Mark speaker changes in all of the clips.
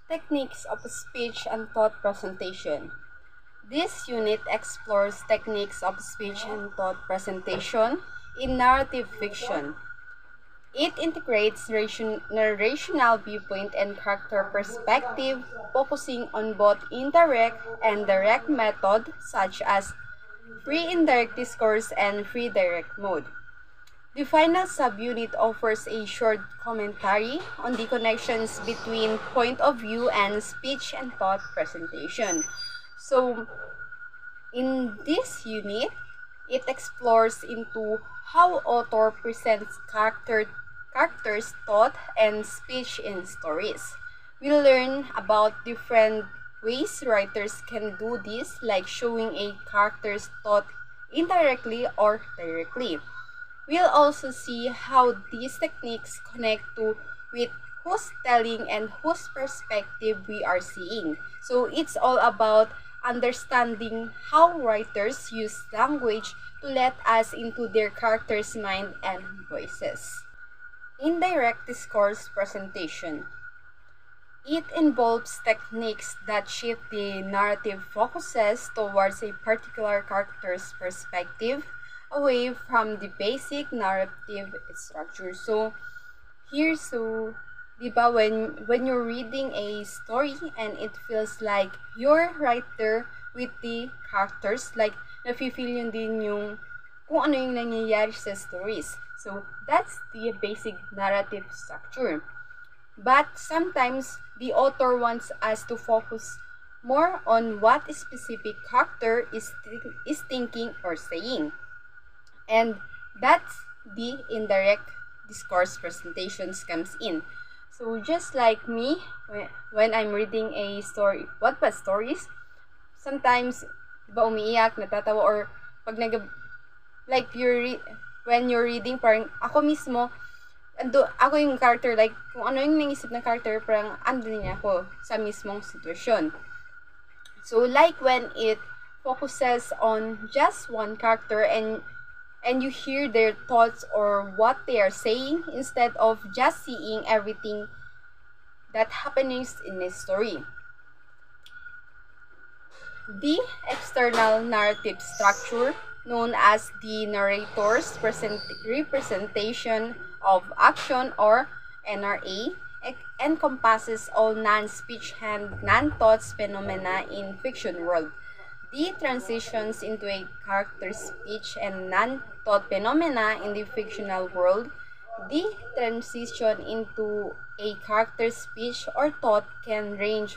Speaker 1: Techniques of speech and thought presentation. This unit explores techniques of speech and thought presentation in narrative fiction. It integrates narrational viewpoint and character perspective, focusing on both indirect and direct methods such as free indirect discourse and free direct mode. The final subunit offers a short commentary on the connections between point of view and speech and thought presentation. So, in this unit, it explores into how author presents characters' thought and speech in stories. We'll learn about different ways writers can do this, like showing a character's thought indirectly or directly. We'll also see how these techniques connect to with who's telling and whose perspective we are seeing. So it's all about understanding how writers use language to let us into their characters' mind and voices. Indirect discourse presentation. It involves techniques that shift the narrative focuses towards a particular character's perspective away from the basic narrative structure. So, di ba, when you're reading a story and it feels like you're right there with the characters, like, nafe-feel yun din yung kung ano yung nangyayari sa stories. So, that's the basic narrative structure. But sometimes the author wants us to focus more on what a specific character is thinking or saying. And that's the indirect discourse presentations comes in. So just like me, when I'm reading a story, Wattpad stories, sometimes, diba, umiiyak, natatawa, or pag like when you're reading, parang ako mismo, ako yung character, like, kung ano yung nangisip ng character, parang andun niya ako sa mismong sitwasyon. So, like when it focuses on just one character and you hear their thoughts or what they are saying instead of just seeing everything that happens in a story. The external narrative structure, known as the narrator's representation of action or NRA, encompasses all non-speech and non-thoughts phenomena in fiction world. The transitions into a character's speech and non-thought phenomena in the fictional world. The transition into a character's speech or thought can range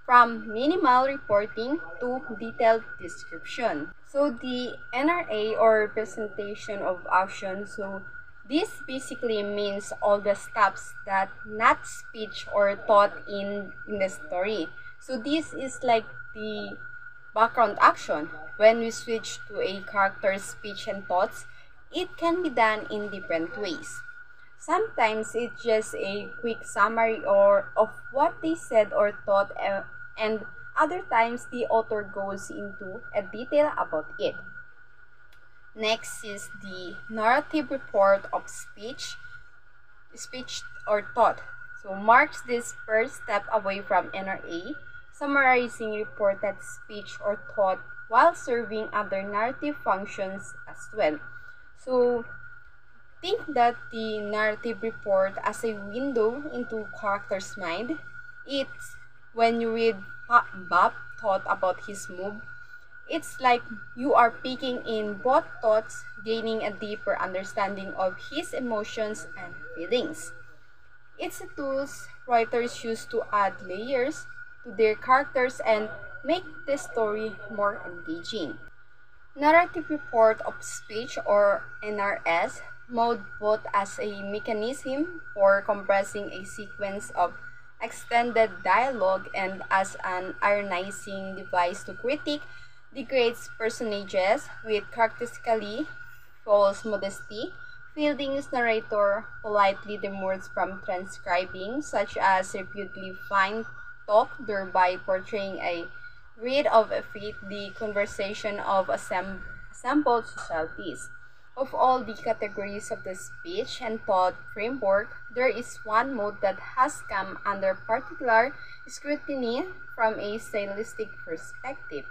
Speaker 1: from minimal reporting to detailed description. So the NRA, or representation of action, so this basically means all the steps that not speech or thought in the story. So this is like the background action. When we switch to a character's speech and thoughts, it can be done in different ways. Sometimes it's just a quick summary or of what they said or thought, and other times the author goes into a detail about it. Next is the narrative report of speech or thought. So marks this first step away from NRA, summarizing reported speech or thought while serving other narrative functions as well. So think that the narrative report as a window into character's mind. It's when you read Bob thought about his move, it's like you are peeking in both thoughts, gaining a deeper understanding of his emotions and feelings. It's a tool writers use to add layers to their characters and make the story more engaging. Narrative report of speech, or NRS, mode both as a mechanism for compressing a sequence of extended dialogue and as an ironizing device to critique degrades personages with characteristically false modesty. Fielding's narrator politely demurs from transcribing, such as repeatedly fine talk, thereby portraying a rid of effete the conversation of assembled societies. Of all the categories of the speech and thought framework, there is one mode that has come under particular scrutiny from a stylistic perspective.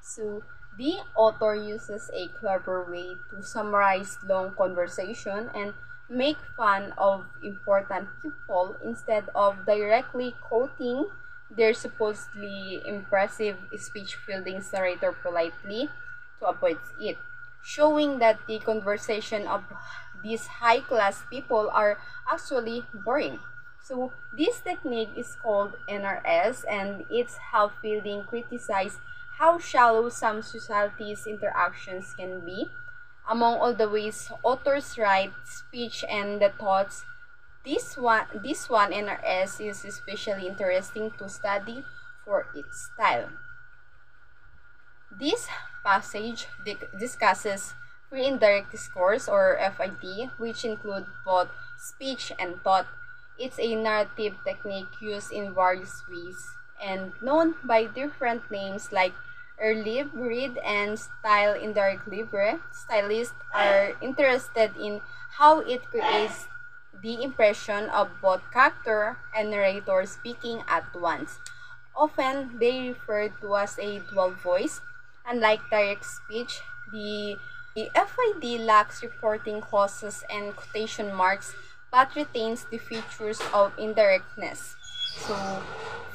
Speaker 1: So, the author uses a clever way to summarize long conversation and make fun of important people instead of directly quoting their supposedly impressive speech fielding narrator politely to avoid it, showing that the conversation of these high-class people are actually boring. So this technique is called NRS, and its help fielding criticize how shallow some societies' interactions can be. Among all the ways authors write speech and the thoughts, this one NRS is especially interesting to study for its style. This passage discusses free indirect discourse or FID, which include both speech and thought. It's a narrative technique used in various ways and known by different names like Erlib, read, and style indirect libre. Stylists are interested in how it creates the impression of both character and narrator speaking at once. Often, they refer to as a dual voice. Unlike direct speech, the FID lacks reporting clauses and quotation marks but retains the features of indirectness. So,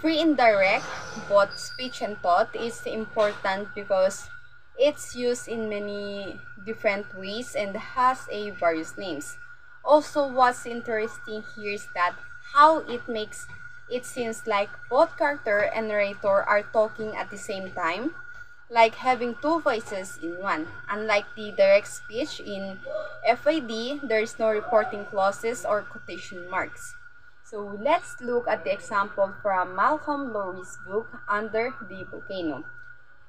Speaker 1: free indirect, both speech and thought, is important because it's used in many different ways and has a various names. Also, what's interesting here is that how it makes it seems like both character and narrator are talking at the same time, like having two voices in one. Unlike the direct speech in FID, there is no reporting clauses or quotation marks. So let's look at the example from Malcolm Lowry's book Under the Volcano,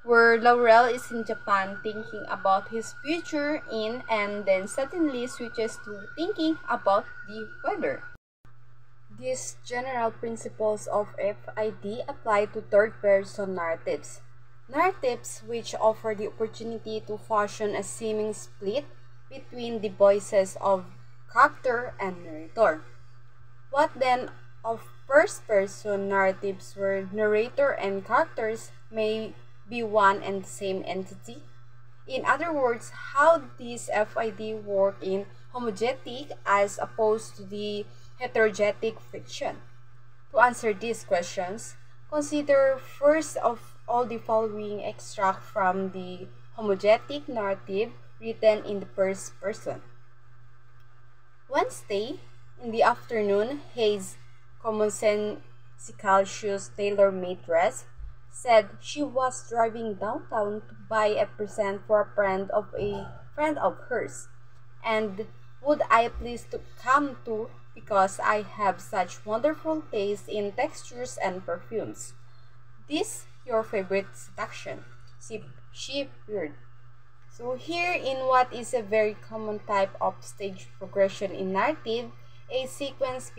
Speaker 1: where Laurel is in Japan thinking about his future in and then suddenly switches to thinking about the weather. These general principles of FID apply to third-person narratives. Narratives which offer the opportunity to fashion a seeming split between the voices of character and narrator. What then of first-person narratives where narrator and characters may be one and the same entity? In other words, how these FID work in homogetic as opposed to the heterogetic fiction. To answer these questions, consider first of all the following extract from the homogetic narrative written in the first person. Wednesday, in the afternoon, Hayes, commonsensical shoes tailor-made dress, said she was driving downtown to buy a present for a friend of hers, and would I please to come too because I have such wonderful taste in textures and perfumes. This your favorite seduction, she purred. So here in what is a very common type of stage progression in narrative, a sequence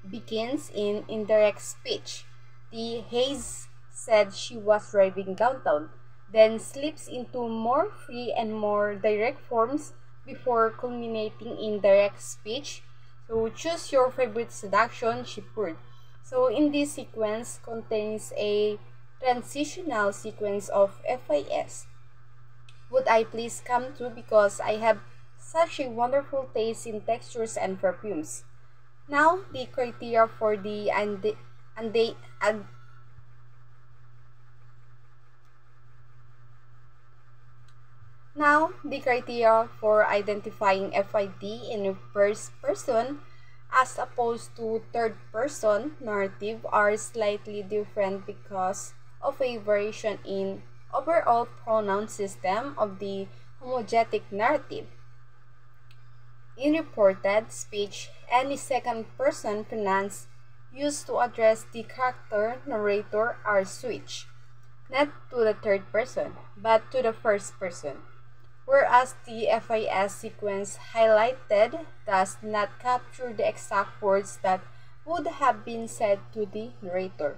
Speaker 1: begins in indirect speech. The Hayes said she was driving downtown, then slips into more free and more direct forms before culminating in direct speech. So choose your favorite seduction, she purred. So in this sequence contains a transitional sequence of FIS. Would I please come too because I have such a wonderful taste in textures and perfumes. Now the criteria for the and now the criteria for identifying FID in first person as opposed to third person narrative are slightly different because of a variation in overall pronoun system of the homogetic narrative. In reported speech, any second person pronouns used to address the character narrator are switched, not to the third person, but to the first person, whereas the FIS sequence highlighted does not capture the exact words that would have been said to the narrator.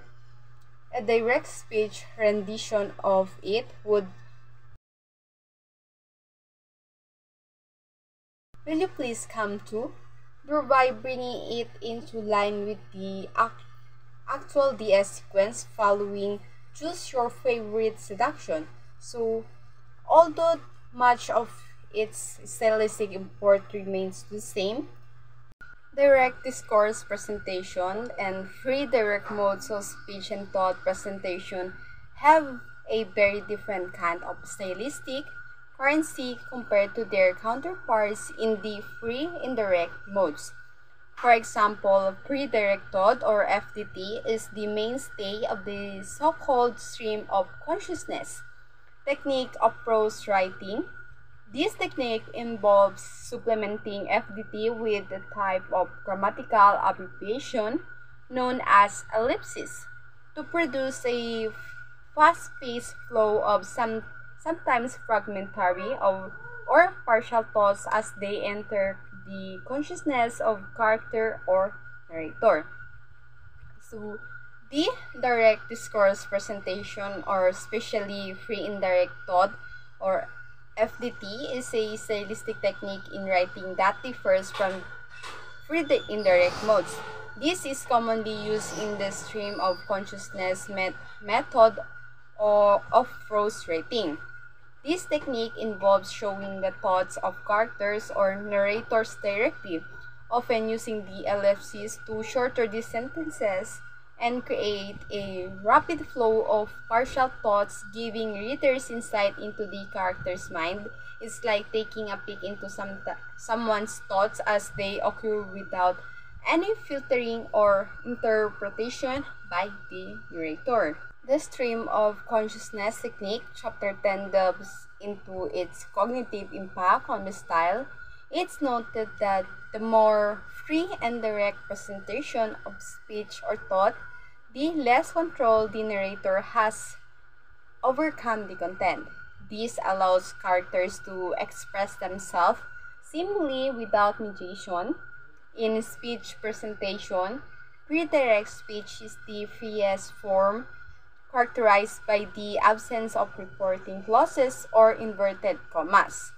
Speaker 1: A direct speech rendition of it would "Will you please come too?" thereby bringing it into line with the actual DS sequence following Choose Your Favorite Seduction. So, although much of its stylistic import remains the same, direct discourse presentation and free direct modes of speech and thought presentation have a very different kind of stylistic currency compared to their counterparts in the free indirect modes. For example, free-direct thought or FDT is the mainstay of the so-called stream of consciousness technique of prose writing. This technique involves supplementing FDT with a type of grammatical abbreviation known as ellipsis to produce a fast-paced flow of sometimes fragmentary or partial thoughts as they enter the consciousness of character or narrator. So, the direct discourse presentation or especially free indirect thought or FDT is a stylistic technique in writing that differs from free the indirect modes. This is commonly used in the stream of consciousness method or of prose writing. This technique involves showing the thoughts of characters or narrators directly, often using the ellipses to shorter the sentences and create a rapid flow of partial thoughts, giving readers insight into the character's mind. It's like taking a peek into someone's thoughts as they occur without any filtering or interpretation by the narrator. The stream of consciousness technique, chapter 10, delves into its cognitive impact on the style. It's noted that the more free and direct presentation of speech or thought, the less control the narrator has overcome the content. This allows characters to express themselves seemingly without mediation. In speech presentation, redirect speech is the freest form characterized by the absence of reporting clauses or inverted commas.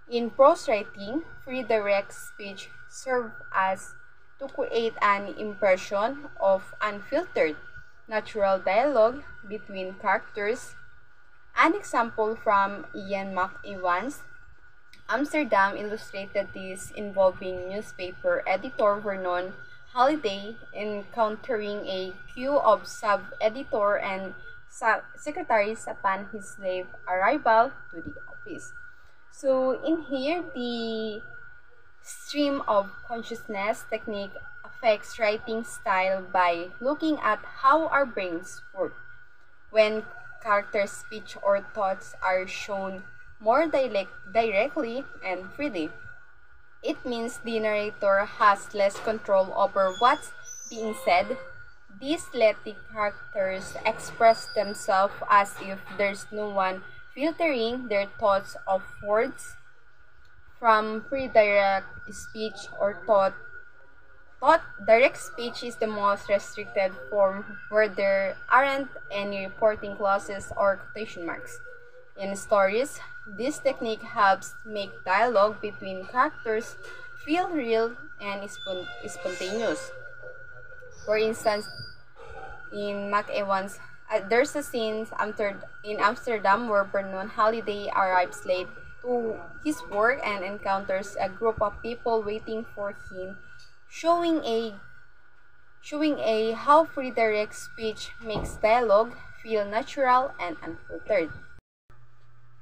Speaker 1: In prose writing, free direct speech serves as to create an impression of unfiltered, natural dialogue between characters. An example from Ian McEwan's Amsterdam illustrated this involving newspaper editor Vernon Halliday encountering a queue of sub-editor and secretaries upon his late arrival to the office. So in here, the stream of consciousness technique affects writing style by looking at how our brains work. When character speech or thoughts are shown more directly and freely, it means the narrator has less control over what's being said. These let the characters express themselves as if there's no one filtering their thoughts of words. From free direct speech or thought direct speech is the most restricted form where there aren't any reporting clauses or quotation marks. In stories, this technique helps make dialogue between characters feel real and spontaneous. For instance, in McEwan's, there's a scene in Amsterdam where Vernon Halliday arrives late to his work and encounters a group of people waiting for him, showing a how free direct speech makes dialogue feel natural and unfiltered.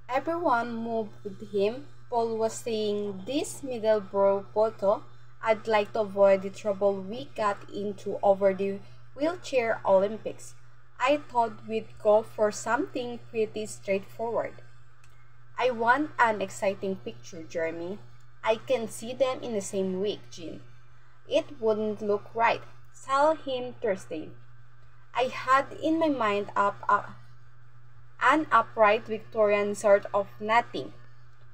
Speaker 1: Everyone moved with him. Paul was saying, "This Middleborough photo, I'd like to avoid the trouble we got into over the wheelchair Olympics. I thought we'd go for something pretty straightforward." "I want an exciting picture, Jeremy. I can see them in the same week, Jean." "It wouldn't look right. Tell him Thursday." I had in my mind an upright Victorian sort of nothing,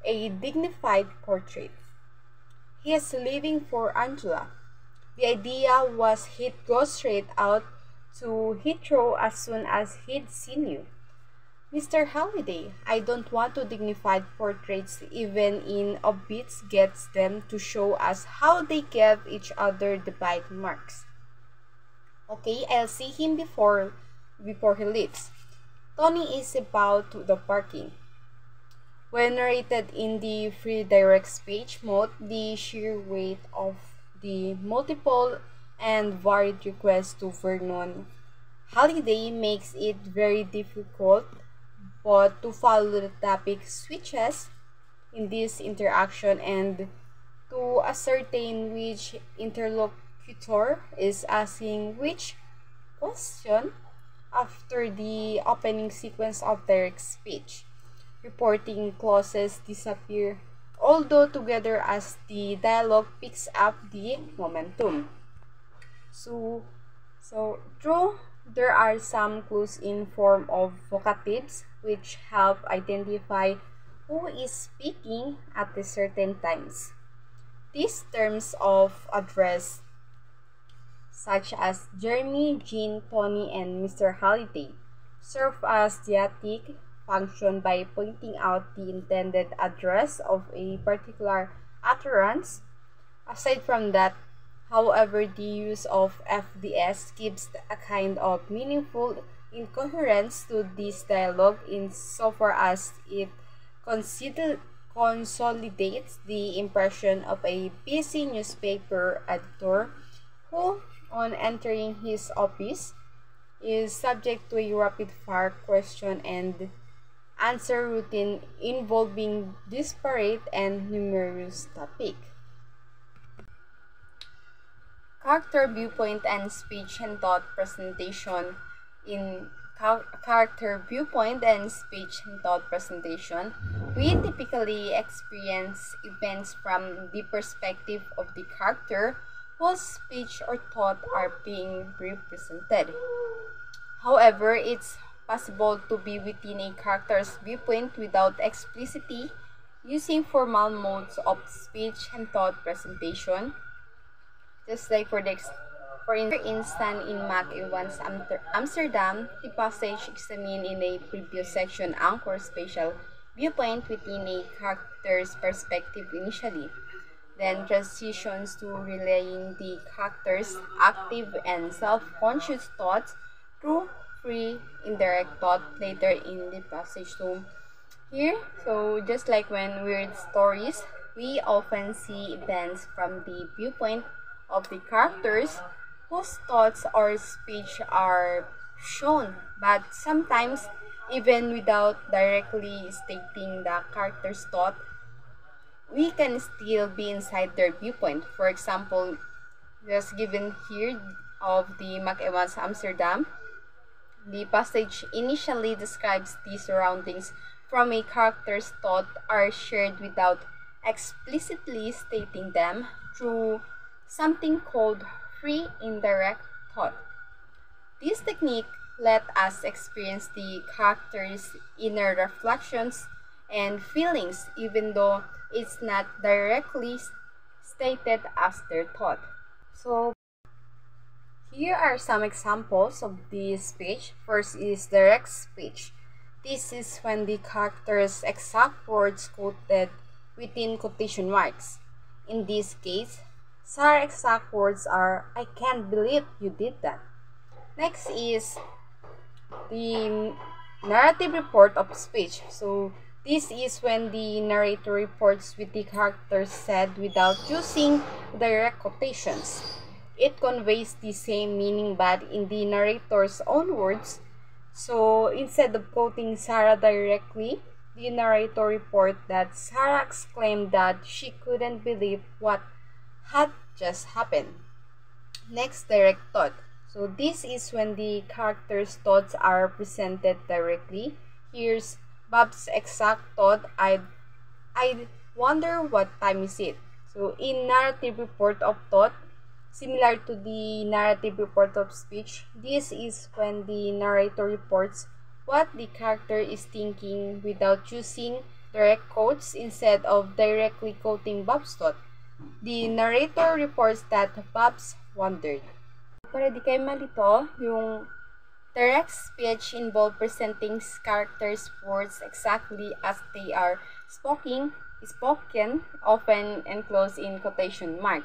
Speaker 1: a dignified portrait. "He's leaving for Angela." The idea was he'd go straight out to Heathrow as soon as he'd seen you. Mr. Halliday, I don't want to dignified portraits even in obits gets them to show us how they gave each other the bite marks. Okay, I'll see him before he leaves. Tony is about to the parking. When narrated in the free direct speech mode, the sheer weight of the multiple and varied requests to Vernon Halliday makes it very difficult but to follow the topic switches in this interaction and to ascertain which interlocutor is asking which question after the opening sequence of their speech. Reporting clauses disappear, although together as the dialogue picks up the momentum. So, true, there are some clues in form of vocatives which help identify who is speaking at a certain times. These terms of address, such as Jeremy, Jean, Tony, and Mr. Halliday, serve as dyadic function by pointing out the intended address of a particular utterance. Aside from that, however, the use of FDS gives a kind of meaningful incoherence to this dialogue insofar as it consolidates the impression of a busy newspaper editor who, on entering his office, is subject to a rapid-fire question and answer routine involving disparate and numerous topics. Character viewpoint and speech and thought presentation. In character viewpoint and speech and thought presentation, we typically experience events from the perspective of the character whose speech or thought are being represented. However, it's possible to be within a character's viewpoint without explicitly using formal modes of speech and thought presentation. Just like for instance, in Mac Ewan's Amsterdam, the passage examined in a previous section anchors spatial viewpoint within a character's perspective initially, then transitions to relaying the character's active and self-conscious thoughts through free indirect thought later in the passage. So just like when weird stories, we often see events from the viewpoint of the characters whose thoughts or speech are shown, but sometimes even without directly stating the character's thought, we can still be inside their viewpoint. For example, just given here of the McEwan's Amsterdam, the passage initially describes the surroundings from a character's thought are shared without explicitly stating them through something called free indirect thought. This technique let us experience the character's inner reflections and feelings even though it's not directly stated as their thought. So here are some examples of this speech. First is direct speech. This is when the character's exact words quoted within quotation marks. In this case, Sarah's exact words are, "I can't believe you did that." Next is the narrative report of speech. So this is when the narrator reports with the characters said without using direct quotations. It conveys the same meaning but in the narrator's own words. So instead of quoting Sarah directly, the narrator reports that Sarah exclaimed that she couldn't believe what had just happened. Next, direct thought. So this is when the character's thoughts are presented directly. Here's Bob's exact thought, I wonder what time is it. So in narrative report of thought, similar to the narrative report of speech, this is when the narrator reports what the character is thinking without using direct quotes instead of directly quoting Bob's thought. The narrator reports that Bob's wondered. Para di kayo malito, yung Direct speech involves presenting characters' words exactly as they are spoken, often enclosed in quotation mark.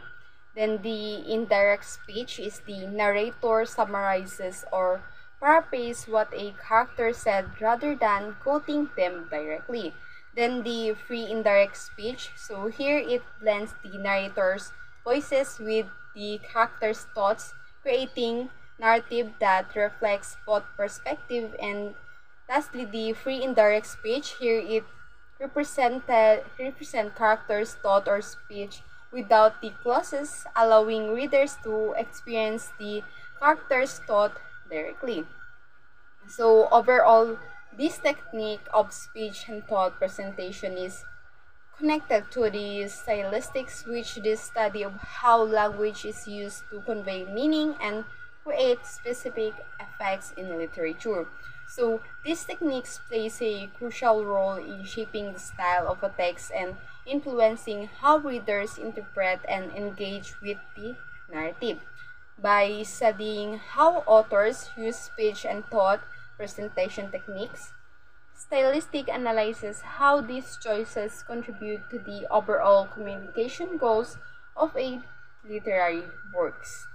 Speaker 1: Then the indirect speech is the narrator summarizes or paraphrase what a character said rather than quoting them directly. Then the free indirect speech, so here it blends the narrator's voices with the character's thoughts, creating narrative that reflects both perspective. And lastly, the free indirect speech, here it represent characters' thought or speech without the clauses, allowing readers to experience the character's thought directly. So overall, this technique of speech and thought presentation is connected to the stylistics, which the study of how language is used to convey meaning and create specific effects in literature. So these techniques plays a crucial role in shaping the style of a text and influencing how readers interpret and engage with the narrative. By studying how authors use speech and thought presentation techniques, stylistic analyzes how these choices contribute to the overall communication goals of a literary works.